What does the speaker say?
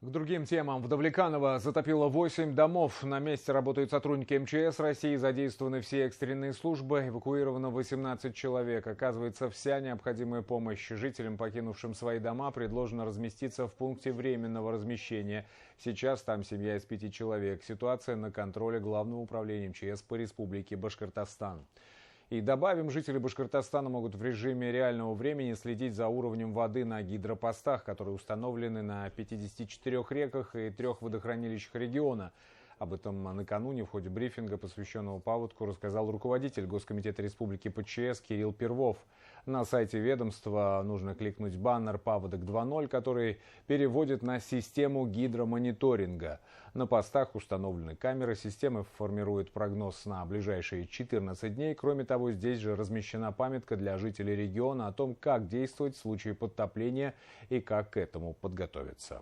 К другим темам. В Давлеканово затопило 8 домов. На месте работают сотрудники МЧС России, задействованы все экстренные службы, эвакуировано 18 человек. Оказывается, вся необходимая помощь жителям, покинувшим свои дома, предложено разместиться в пункте временного размещения. Сейчас там семья из 5 человек. Ситуация на контроле Главного управления МЧС по Республике Башкортостан. И добавим, жители Башкортостана могут в режиме реального времени следить за уровнем воды на гидропостах, которые установлены на 54 реках и 3 водохранилищах региона. Об этом накануне в ходе брифинга, посвященного паводку, рассказал руководитель Госкомитета Республики ПЧС Кирилл Первов. На сайте ведомства нужно кликнуть баннер «Паводок 2.0», который переводит на систему гидромониторинга. На постах установлены камеры, система формирует прогноз на ближайшие 14 дней. Кроме того, здесь же размещена памятка для жителей региона о том, как действовать в случае подтопления и как к этому подготовиться.